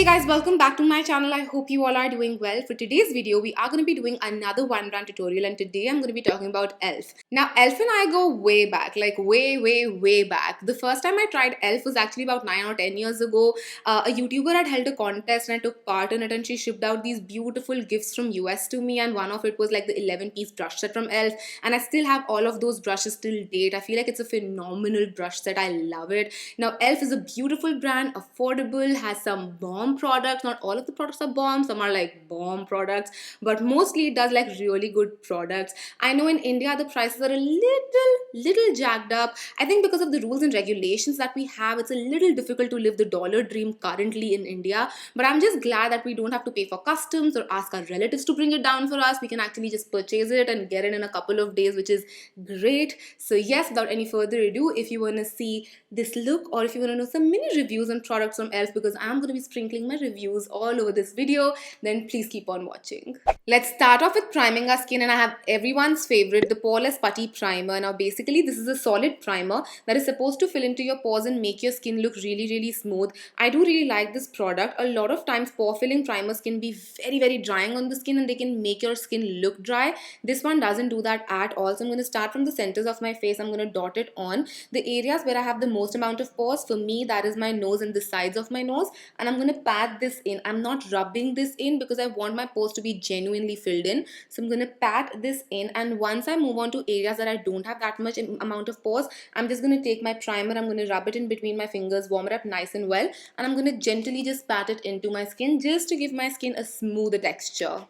Hey guys, welcome back to my channel. I hope you all are doing well. For today's video, we are going to be doing another one brand tutorial, and today I'm going to be talking about e.l.f. Now, e.l.f. and I go way back, like way back. The first time I tried e.l.f. was actually about 9 or 10 years ago. A YouTuber had held a contest and I took part in it, and she shipped out these beautiful gifts from US to me, and one of it was like the 11-piece brush set from e.l.f. and I still have all of those brushes till date. I feel like it's a phenomenal brush set. I love it. Now, e.l.f. is a beautiful brand, affordable, has some bomb products. Not all of the products are bomb, some are like bomb products, but mostly it does like really good products. I know in India the prices are a little jacked up. I think because of the rules and regulations that we have, it's a little difficult to live the dollar dream currently in India, but I'm just glad that we don't have to pay for customs or ask our relatives to bring it down for us. We can actually just purchase it and get it in a couple of days, which is great. So yes, without any further ado, if you want to see this look, or if you want to know some mini reviews on products from e.l.f., because I'm going to be sprinkling my reviews all over this video, then please keep on watching. Let's start off with priming our skin, and I have everyone's favorite, the Poreless Putty Primer. Now basically this is a solid primer that is supposed to fill into your pores and make your skin look really smooth. I do really like this product. A lot of times pore filling primers can be very drying on the skin, and they can make your skin look dry. This one doesn't do that at all. So I'm going to start from the centers of my face. I'm going to dot it on the areas where I have the most amount of pores. For me, that is my nose and the sides of my nose, and I'm going to pat this in. I'm not rubbing this in because I want my pores to be genuinely filled in. So I'm going to pat this in, and once I move on to areas that I don't have that much amount of pores, I'm just going to take my primer, I'm going to rub it in between my fingers, warm it up nice and well, and I'm going to gently just pat it into my skin just to give my skin a smoother texture.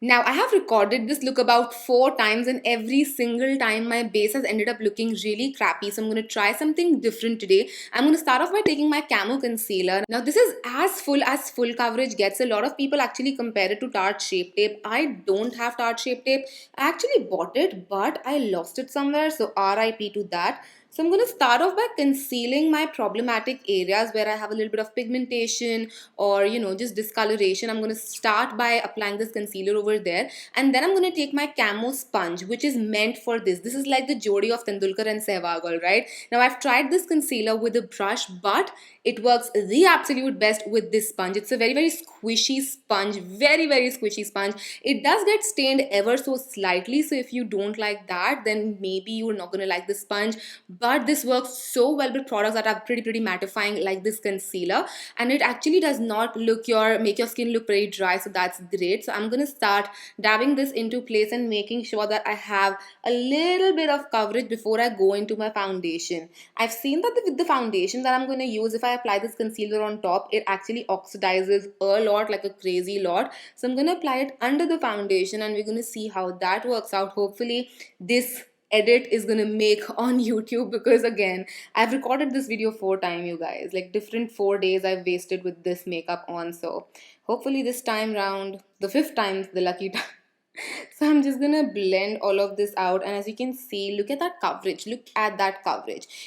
Now, I have recorded this look about 4 times, and every single time my base has ended up looking really crappy. So I'm going to try something different today. I'm going to start off by taking my Camo Concealer. Now this is as full coverage gets. A lot of people actually compare it to Tarte Shape Tape. I don't have Tarte Shape Tape. I actually bought it, but I lost it somewhere. So RIP to that. So I'm going to start off by concealing my problematic areas where I have a little bit of pigmentation or just discoloration. I'm going to start by applying this concealer over there, and then I'm going to take my Camo Sponge, which is meant for this. This is like the Jodi of Tendulkar and Sehwag, alright? Now I've tried this concealer with a brush, but it works the absolute best with this sponge. It's a very squishy sponge, very squishy sponge. It does get stained ever so slightly, so if you don't like that, then maybe you're not going to like this sponge. But this works so well with products that are pretty mattifying like this concealer, and it actually does not make your skin look very dry, so that's great. So I'm going to start dabbing this into place and making sure that I have a little bit of coverage before I go into my foundation. I've seen that with the foundation that I'm going to use, if I apply this concealer on top, it actually oxidizes a lot, like a crazy lot. So I'm going to apply it under the foundation, and we're going to see how that works out. Hopefully this edit is gonna make on YouTube, because again, I've recorded this video 4 times, you guys, like different 4 days I've wasted with this makeup on. So hopefully this time round, the 5th time's the lucky time. So I'm just gonna blend all of this out, and as you can see, look at that coverage.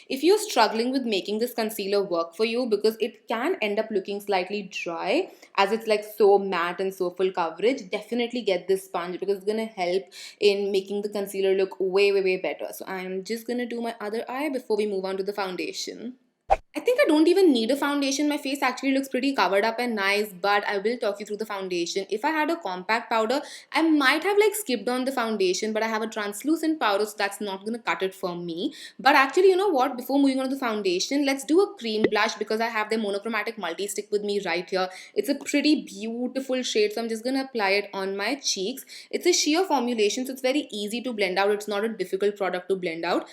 If you're struggling with making this concealer work for you, because it can end up looking slightly dry as it's like so matte and so full coverage, definitely get this sponge, because it's gonna help in making the concealer look way better. So I'm just gonna do my other eye before we move on to the foundation. I think I don't even need a foundation. My face actually looks pretty covered up and nice, but I will talk you through the foundation. If I had a compact powder, I might have like skipped on the foundation, but I have a translucent powder, so that's not going to cut it for me. But actually, you know what? Before moving on to the foundation, let's do a cream blush, because I have the Monochromatic multi-stick with me right here. It's a pretty beautiful shade, so I'm just going to apply it on my cheeks. It's a sheer formulation, so it's very easy to blend out. It's not a difficult product to blend out.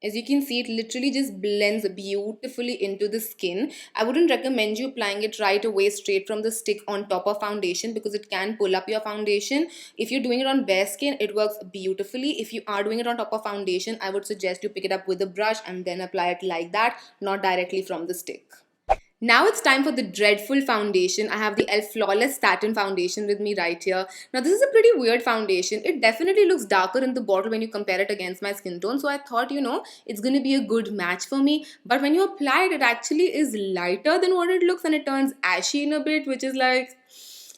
As you can see, it literally just blends beautifully into the skin. I wouldn't recommend you applying it right away straight from the stick on top of foundation, because it can pull up your foundation. If you're doing it on bare skin, it works beautifully. If you are doing it on top of foundation, I would suggest you pick it up with a brush and then apply it like that, not directly from the stick. Now it's time for the dreadful foundation. I have the e.l.f. Flawless Satin foundation with me right here. Now this is a pretty weird foundation. It definitely looks darker in the bottle when you compare it against my skin tone. So I thought, it's going to be a good match for me. But when you apply it, it actually is lighter than what it looks, and it turns ashy in a bit, which is like,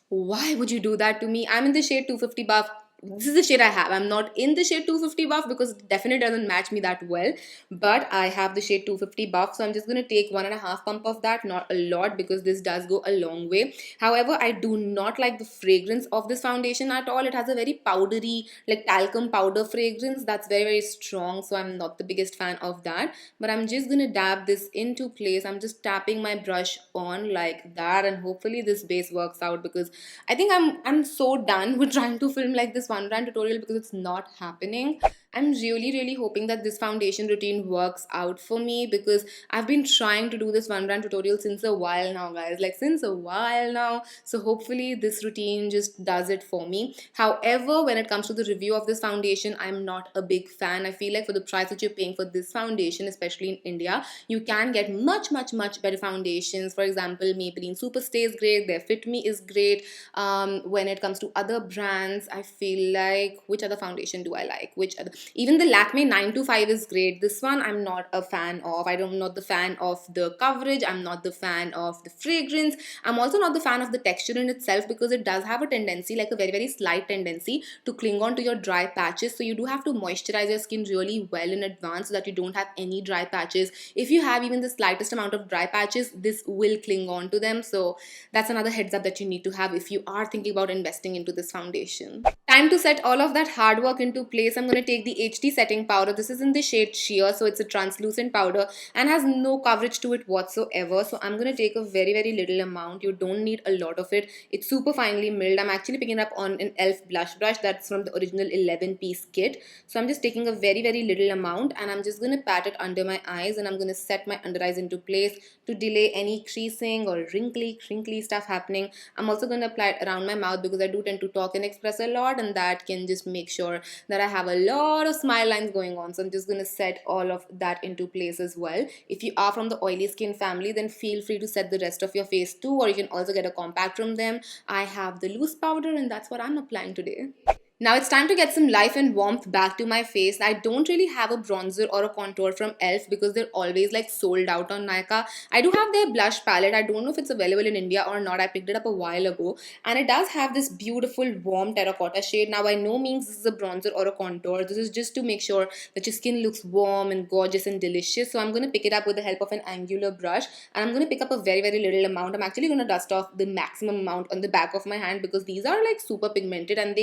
why would you do that to me? I'm in the shade 250 Buff. this is the shade I have. I'm not in the shade 250 buff because it definitely doesn't match me that well, but I have the shade 250 buff, so I'm just going to take 1.5 pump of that, not a lot because this does go a long way. However, I do not like the fragrance of this foundation at all. It has a very powdery, like talcum powder fragrance that's very, very strong, so I'm not the biggest fan of that. But I'm just going to dab this into place. I'm just tapping my brush on like that, and hopefully this base works out because I think I'm so done with trying to film like this one brand tutorial because it's not happening. I'm really, really hoping that this foundation routine works out for me because I've been trying to do this one brand tutorial since a while now, guys. Like since a while now. So hopefully this routine just does it for me. However, when it comes to the review of this foundation, I'm not a big fan. I feel like for the price that you're paying for this foundation, especially in India, you can get much, much, much better foundations. For example, Maybelline Superstay is great. Their Fit Me is great. When it comes to other brands, I feel like, which other foundation do I like? Which other? Even the Lakme 925 is great. This one I'm not a fan of. I'm not the fan of the coverage. I'm not the fan of the fragrance. I'm also not the fan of the texture in itself because it does have a tendency, like a very, very slight tendency to cling on to your dry patches. So you do have to moisturize your skin really well in advance so that you don't have any dry patches. If you have even the slightest amount of dry patches, this will cling on to them. So that's another heads up that you need to have if you are thinking about investing into this foundation. Time to set all of that hard work into place. I'm going to take the HD setting powder. This is in the shade Sheer, so it's a translucent powder and has no coverage to it whatsoever. So I'm going to take a very, very little amount. You don't need a lot of it. It's super finely milled. I'm actually picking it up on an e.l.f. blush brush that's from the original 11-piece kit. So I'm just taking a very, very little amount and I'm just going to pat it under my eyes, and I'm going to set my under eyes into place to delay any creasing or crinkly stuff happening. I'm also going to apply it around my mouth because I do tend to talk and express a lot, and that can just make sure that I have a lot of smile lines going on. So I'm just going to set all of that into place as well. If you are from the oily skin family, then feel free to set the rest of your face too, or you can also get a compact from them. I have the loose powder and that's what I'm applying today. Now it's time to get some life and warmth back to my face. I don't really have a bronzer or a contour from e.l.f. because they're always like sold out on Nykaa. I do have their blush palette. I don't know if it's available in India or not. I picked it up a while ago and it does have this beautiful warm terracotta shade. Now by no means this is a bronzer or a contour. This is just to make sure that your skin looks warm and gorgeous and delicious. So I'm going to pick it up with the help of an angular brush and I'm going to pick up a very, very little amount. I'm actually going to dust off the maximum amount on the back of my hand because these are like super pigmented and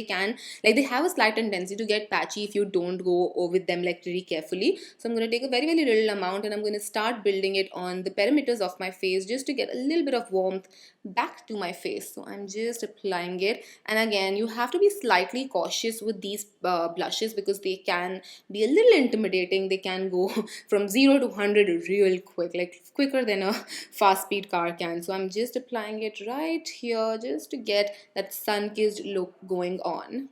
they have a slight tendency to get patchy if you don't go with them like really carefully. So I'm going to take a very, very little amount and I'm going to start building it on the perimeters of my face just to get a little bit of warmth back to my face. So I'm just applying it, and again you have to be slightly cautious with these blushes because they can be a little intimidating. They can go from 0 to 100 real quick, like quicker than a fast speed car can. So I'm just applying it right here just to get that sun-kissed look going on.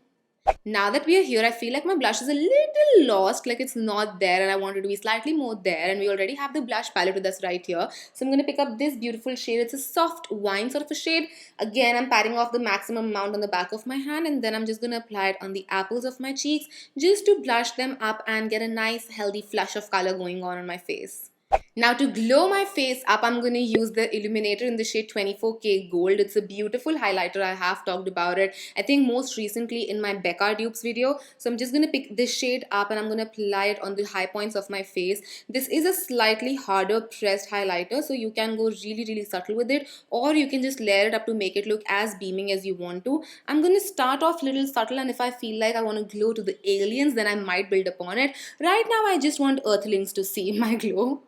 Now that we are here, I feel like my blush is a little lost, like it's not there and I want it to be slightly more there, and we already have the blush palette with us right here. So I'm going to pick up this beautiful shade. It's a soft wine sort of a shade. Again, I'm patting off the maximum amount on the back of my hand and then I'm just going to apply it on the apples of my cheeks just to blush them up and get a nice healthy flush of color going on my face. Now to glow my face up, I'm going to use the illuminator in the shade 24K Gold. It's a beautiful highlighter. I have talked about it, I think most recently in my Becca dupes video. So I'm just going to pick this shade up and I'm going to apply it on the high points of my face. This is a slightly harder pressed highlighter, so you can go really, really subtle with it, or you can just layer it up to make it look as beaming as you want to. I'm going to start off little subtle, and if I feel like I want to glow to the aliens, then I might build upon it. Right now I just want earthlings to see my glow.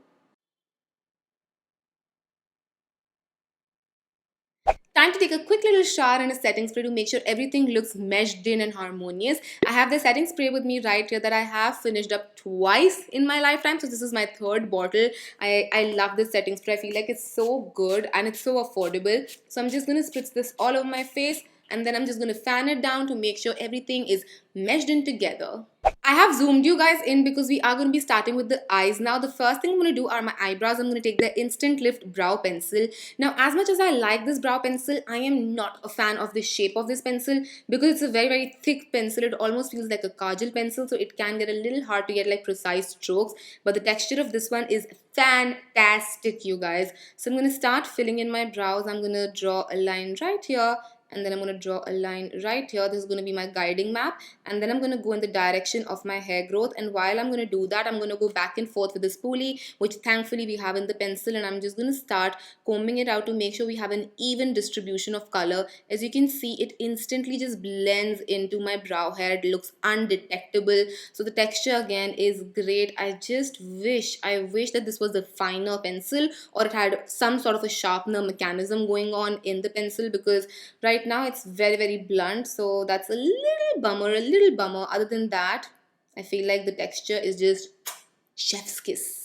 Time to take a quick little shower and a setting spray to make sure everything looks meshed in and harmonious. I have the setting spray with me right here that I have finished up twice in my lifetime. So this is my third bottle. I love this setting spray. I feel like it's so good and it's so affordable. So I'm just going to spritz this all over my face and then I'm just going to fan it down to make sure everything is meshed in together. I have zoomed you guys in because we are going to be starting with the eyes. Now the first thing I'm going to do are my eyebrows. I'm going to take the Instant Lift brow pencil. Now as much as I like this brow pencil, I am not a fan of the shape of this pencil because it's a very, very thick pencil. It almost feels like a kajal pencil, so it can get a little hard to get like precise strokes, but the texture of this one is fantastic, you guys. So I'm going to start filling in my brows. I'm going to draw a line right here and then I'm going to draw a line right here. This is going to be my guiding map, and then I'm going to go in the direction of my hair growth. And while I'm going to do that, I'm going to go back and forth with the spoolie, which thankfully we have in the pencil, and I'm just going to start combing it out to make sure we have an even distribution of color. As you can see, it instantly just blends into my brow hair. It looks undetectable, so the texture again is great. I wish that this was a finer pencil, or it had some sort of a sharpener mechanism going on in the pencil, because right now it's very blunt. So that's a little bummer. Other than that, I feel like the texture is just chef's kiss.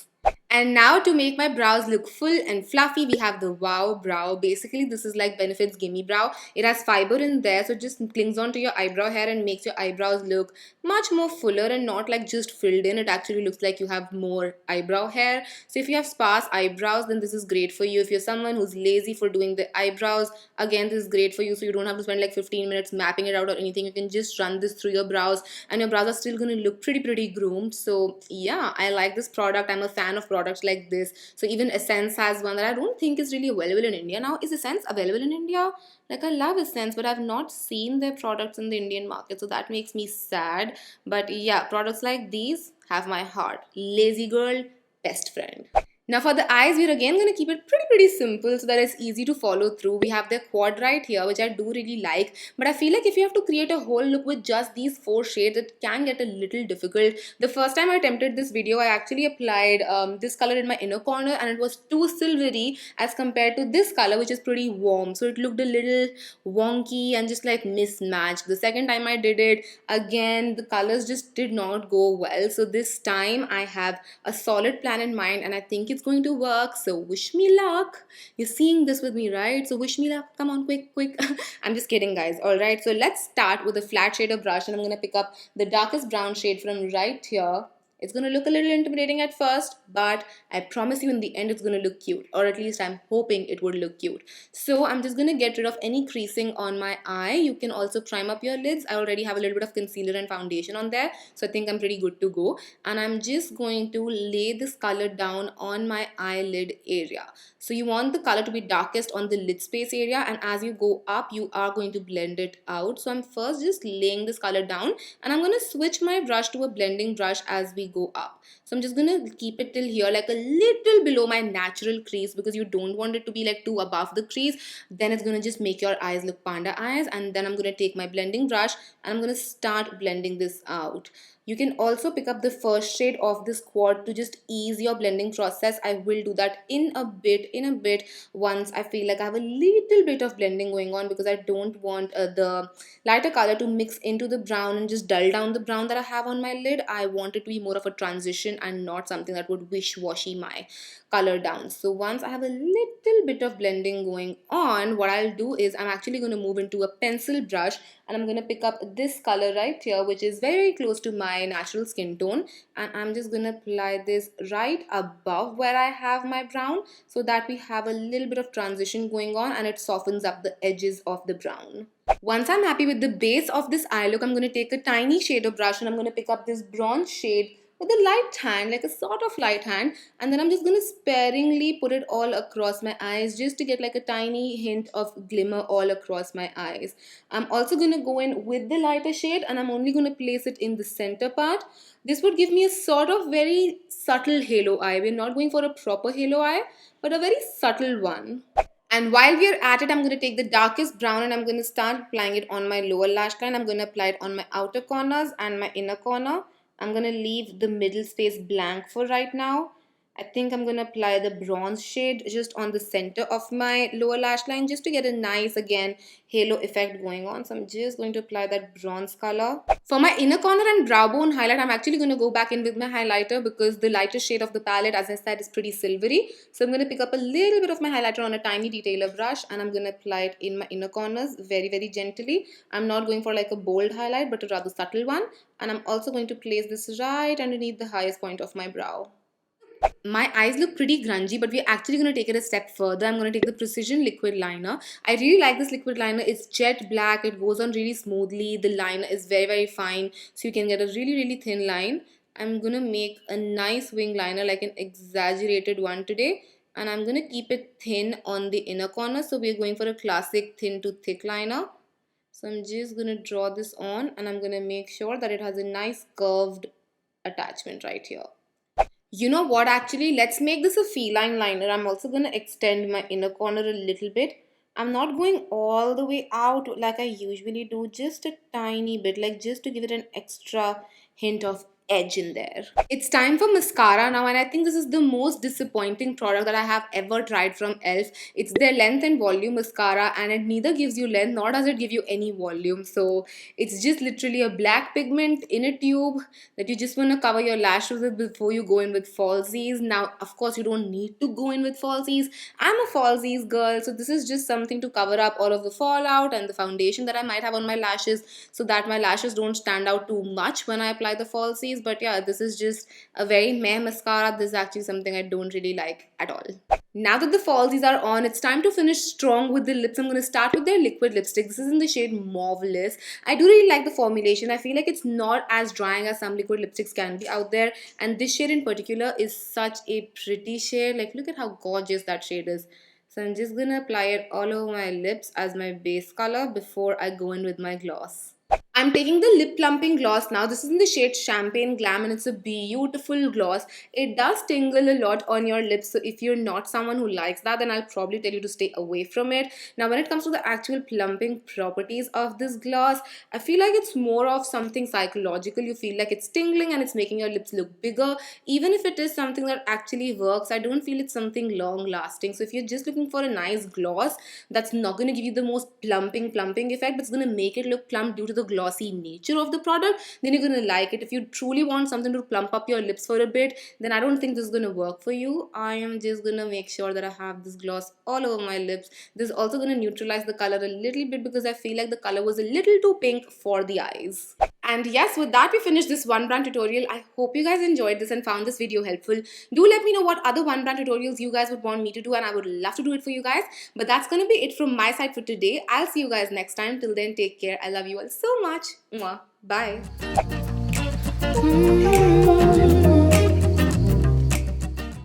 And now to make my brows look full and fluffy, we have the Wow Brow. Basically, this is like Benefit's Gimme Brow. It has fiber in there, so it just clings onto your eyebrow hair and makes your eyebrows look much more fuller and not like just filled in. It actually looks like you have more eyebrow hair. So if you have sparse eyebrows, then this is great for you. If you're someone who's lazy for doing the eyebrows, again, this is great for you. So you don't have to spend like 15 minutes mapping it out or anything. You can just run this through your brows, and your brows are still going to look pretty groomed. So yeah, I like this product. I'm a fan of products like this. So even Essence has one that I don't think is really available in India now. Is Essence available in India? Like, I love Essence, but I've not seen their products in the Indian market, so that makes me sad. But yeah, products like these have my heart. Lazy girl, best friend. Now for the eyes, we're again going to keep it pretty simple so that it's easy to follow through. We have the quad right here, which I do really like. But I feel like if you have to create a whole look with just these 4 shades, it can get a little difficult. The first time I attempted this video, I actually applied this color in my inner corner, and it was too silvery as compared to this color, which is pretty warm. So it looked a little wonky and just like mismatched. The second time I did it, again, the colors just did not go well. So this time I have a solid plan in mind, and I think it's going to work. So wish me luck. You're seeing this with me, right? So wish me luck. Come on, quick. I'm just kidding, guys. All right, so let's start with a flat shader brush, and I'm going to pick up the darkest brown shade from right here. It's going to look a little intimidating at first, but I promise you in the end it's going to look cute, or at least I'm hoping it would look cute. So I'm just going to get rid of any creasing on my eye. You can also prime up your lids. I already have a little bit of concealer and foundation on there, so I think I'm pretty good to go. And I'm just going to lay this color down on my eyelid area. So you want the color to be darkest on the lid space area, and as you go up, you are going to blend it out. So I'm first just laying this color down, and I'm going to switch my brush to a blending brush as we go up. So I'm just going to keep it till here, like a little below my natural crease, because you don't want it to be like too above the crease. Then it's going to just make your eyes look panda eyes. And then I'm going to take my blending brush, and I'm going to start blending this out. You can also pick up the first shade of this quad to just ease your blending process. I will do that in a bit once I feel like I have a little bit of blending going on, because I don't want the lighter color to mix into the brown and just dull down the brown that I have on my lid. I want it to be more of a transition and not something that would wish-washy my color down. So once I have a little bit of blending going on, what I'll do is I'm actually going to move into a pencil brush, and I'm going to pick up this color right here, which is very close to my natural skin tone, and I'm just going to apply this right above where I have my brown, so that we have a little bit of transition going on and it softens up the edges of the brown. Once I'm happy with the base of this eye look, I'm going to take a tiny shader brush, and I'm going to pick up this bronze shade with a light hand, like a sort of light hand, and then I'm just going to sparingly put it all across my eyes, just to get like a tiny hint of glimmer all across my eyes. I'm also going to go in with the lighter shade, and I'm only going to place it in the center part. This would give me a sort of very subtle halo eye. We're not going for a proper halo eye, but a very subtle one. And while we're at it, I'm going to take the darkest brown, and I'm going to start applying it on my lower lash line. I'm going to apply it on my outer corners and my inner corner. I'm going to leave the middle space blank for right now. I think I'm going to apply the bronze shade just on the center of my lower lash line, just to get a nice, again, halo effect going on. So I'm just going to apply that bronze color. For my inner corner and brow bone highlight, I'm actually going to go back in with my highlighter, because the lighter shade of the palette, as I said, is pretty silvery. So I'm going to pick up a little bit of my highlighter on a tiny detailer brush, and I'm going to apply it in my inner corners very gently. I'm not going for like a bold highlight, but a rather subtle one. And I'm also going to place this right underneath the highest point of my brow. My eyes look pretty grungy, but we're actually going to take it a step further. I'm going to take the Precision Liquid Liner. I really like this liquid liner. It's jet black. It goes on really smoothly. The liner is very fine, so you can get a really thin line. I'm going to make a nice wing liner, like an exaggerated one today. And I'm going to keep it thin on the inner corner. So we're going for a classic thin to thick liner. So I'm just gonna draw this on, and I'm gonna make sure that it has a nice curved attachment right here. You know what, actually, let's make this a feline liner. I'm also gonna extend my inner corner a little bit. I'm not going all the way out like I usually do, just a tiny bit, like just to give it an extra hint of edge in there. It's time for mascara now, and I think this is the most disappointing product that I have ever tried from e.l.f. It's their length and volume mascara, and it neither gives you length nor does it give you any volume. So it's just literally a black pigment in a tube that you just want to cover your lashes with before you go in with falsies. Now, of course, you don't need to go in with falsies. I'm a falsies girl, so this is just something to cover up all of the fallout and the foundation that I might have on my lashes, so that my lashes don't stand out too much when I apply the falsies. But yeah, this is just a very meh mascara. This is actually something I don't really like at all. Now that the falsies are on, it's time to finish strong with the lips. I'm going to start with their liquid lipstick. This is in the shade Mauvelous. I do really like the formulation. I feel like it's not as drying as some liquid lipsticks can be out there. And this shade in particular is such a pretty shade. Like, look at how gorgeous that shade is. So I'm just going to apply it all over my lips as my base color before I go in with my gloss. I'm taking the lip plumping gloss now. This is in the shade Champagne Glam, and it's a beautiful gloss. It does tingle a lot on your lips, so if you're not someone who likes that, then I'll probably tell you to stay away from it. Now, when it comes to the actual plumping properties of this gloss, I feel like it's more of something psychological. You feel like it's tingling and it's making your lips look bigger. Even if it is something that actually works, I don't feel it's something long lasting. So if you're just looking for a nice gloss that's not going to give you the most plumping effect, but it's going to make it look plump due to the glossy nature of the product, then you're gonna like it. If you truly want something to plump up your lips for a bit, then I don't think this is gonna work for you. I am just gonna make sure that I have this gloss all over my lips. This is also gonna neutralize the color a little bit because I feel like the color was a little too pink for the eyes. And yes, with that we finished this one brand tutorial. I hope you guys enjoyed this and found this video helpful. Do let me know what other one brand tutorials you guys would want me to do, and I would love to do it for you guys. But that's gonna be it from my side for today. I'll see you guys next time. Till then, take care. I love you all so much. Mwah. Bye.